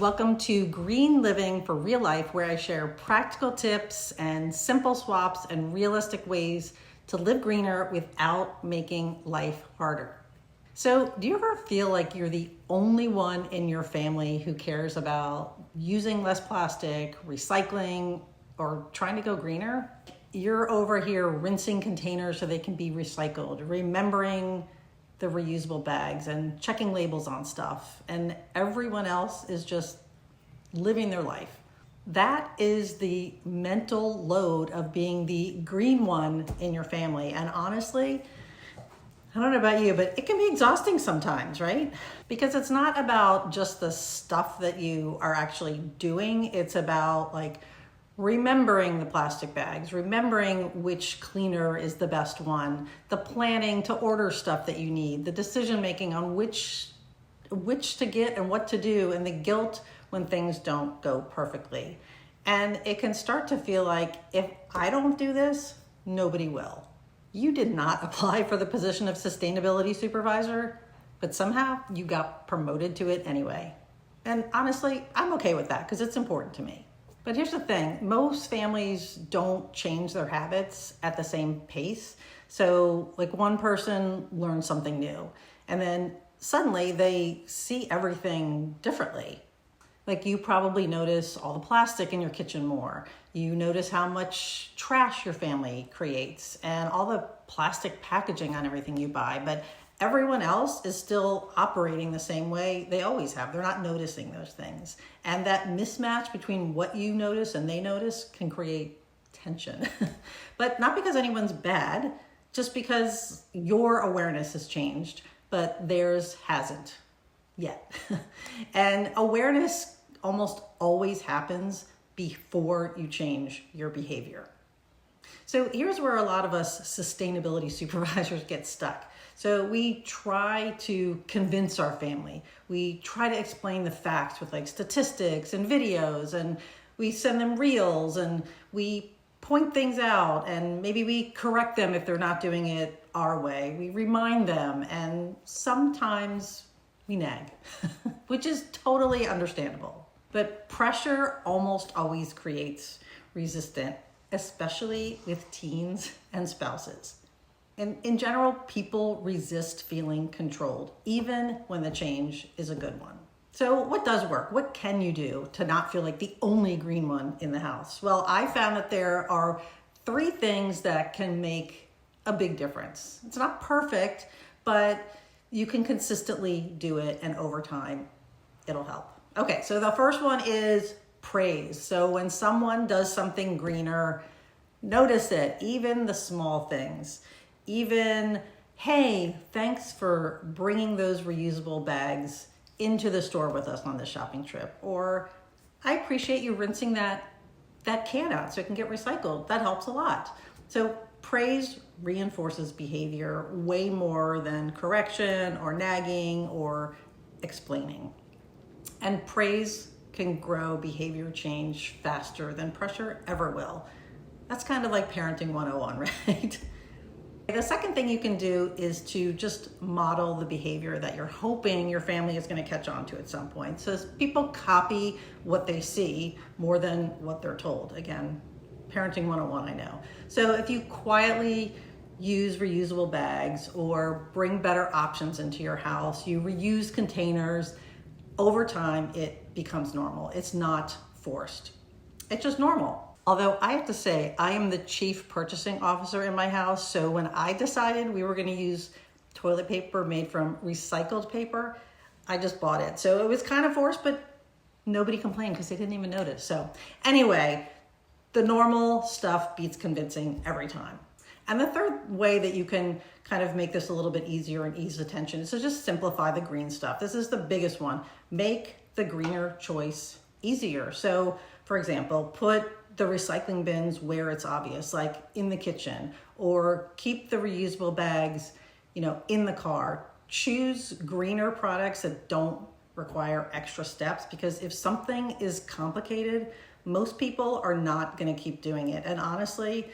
welcome to Green Living for Real Life, where I share practical tips and simple swaps and realistic ways to live greener without making life harder. So, do you ever feel like you're the only one in your family who cares about using less plastic, recycling, or trying to go greener? You're over here rinsing containers so they can be recycled, remembering the reusable bags and checking labels on stuff, and everyone else is just living their life. That is the mental load of being the green one in your family. And honestly, I don't know about you, but it can be exhausting sometimes, right? Because it's not about just the stuff that you are actually doing. It's about remembering the plastic bags, remembering which cleaner is the best one, the planning to order stuff that you need, the decision making on which to get and what to do, and the guilt when things don't go perfectly. And it can start to feel like, if I don't do this, nobody will. You did not apply for the position of sustainability supervisor, but somehow you got promoted to it anyway. And honestly, I'm okay with that because it's important to me. But here's the thing, most families don't change their habits at the same pace. So one person learns something new, and then suddenly they see everything differently. You probably notice all the plastic in your kitchen more. You notice how much trash your family creates and all the plastic packaging on everything you buy. But everyone else is still operating the same way they always have. They're not noticing those things. And that mismatch between what you notice and they notice can create tension. But not because anyone's bad, just because your awareness has changed, but theirs hasn't yet. And awareness almost always happens before you change your behavior. So here's where a lot of us sustainability supervisors get stuck. So we try to convince our family. We try to explain the facts with statistics and videos, and we send them reels, and we point things out, and maybe we correct them if they're not doing it our way. We remind them, and sometimes we nag, which is totally understandable. But pressure almost always creates resistance, especially with teens and spouses. And in general, people resist feeling controlled, even when the change is a good one. So what does work? What can you do to not feel like the only green one in the house? Well, I found that there are 3 things that can make a big difference. It's not perfect, but you can consistently do it, and over time, it'll help. Okay, so the first one is praise. So when someone does something greener, notice it, even the small things. Even, hey, thanks for bringing those reusable bags into the store with us on this shopping trip. Or, I appreciate you rinsing that can out so it can get recycled. That helps a lot. So praise reinforces behavior way more than correction or nagging or explaining. And praise can grow behavior change faster than pressure ever will. That's kind of like parenting 101, right? The second thing you can do is to just model the behavior that you're hoping your family is going to catch on to at some point. So people copy what they see more than what they're told. Again, parenting 101, I know. So if you quietly use reusable bags or bring better options into your house, you reuse containers, over time it becomes normal. It's not forced. It's just normal. Although I have to say, I am the chief purchasing officer in my house. So when I decided we were going to use toilet paper made from recycled paper, I just bought it. So it was kind of forced, but nobody complained because they didn't even notice. So anyway, the normal stuff beats convincing every time. And the third way that you can kind of make this a little bit easier and ease attention is to just simplify the green stuff. This is the biggest one. Make the greener choice easier. So for example, put the recycling bins where it's obvious, like in the kitchen, or keep the reusable bags, in the car. Choose greener products that don't require extra steps, because if something is complicated, most people are not going to keep doing it. And honestly,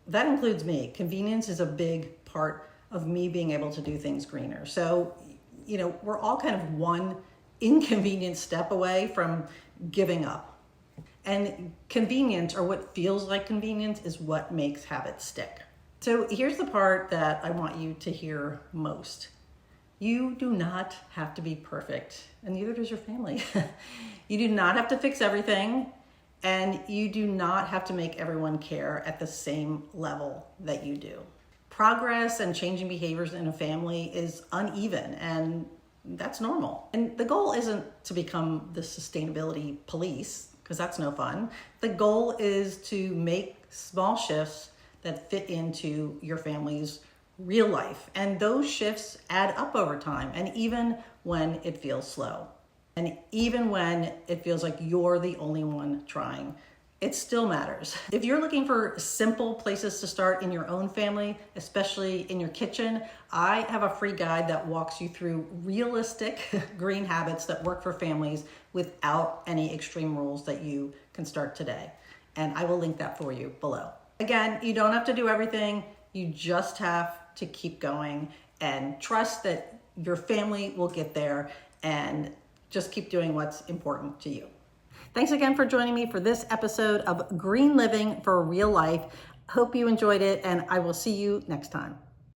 that includes me. Convenience is a big part of me being able to do things greener. So, we're all kind of one inconvenient step away from giving up. And convenience, or what feels like convenience, is what makes habits stick. So here's the part that I want you to hear most. You do not have to be perfect, and neither does your family. You do not have to fix everything, and you do not have to make everyone care at the same level that you do. Progress and changing behaviors in a family is uneven, and that's normal. And the goal isn't to become the sustainability police, because that's no fun. The goal is to make small shifts that fit into your family's real life. And those shifts add up over time, and even when it feels slow. And even when it feels like you're the only one trying, it still matters. If you're looking for simple places to start in your own family, especially in your kitchen, I have a free guide that walks you through realistic green habits that work for families without any extreme rules that you can start today. And I will link that for you below. Again, you don't have to do everything. You just have to keep going and trust that your family will get there, and just keep doing what's important to you. Thanks again for joining me for this episode of Green Living for Real Life. Hope you enjoyed it, and I will see you next time.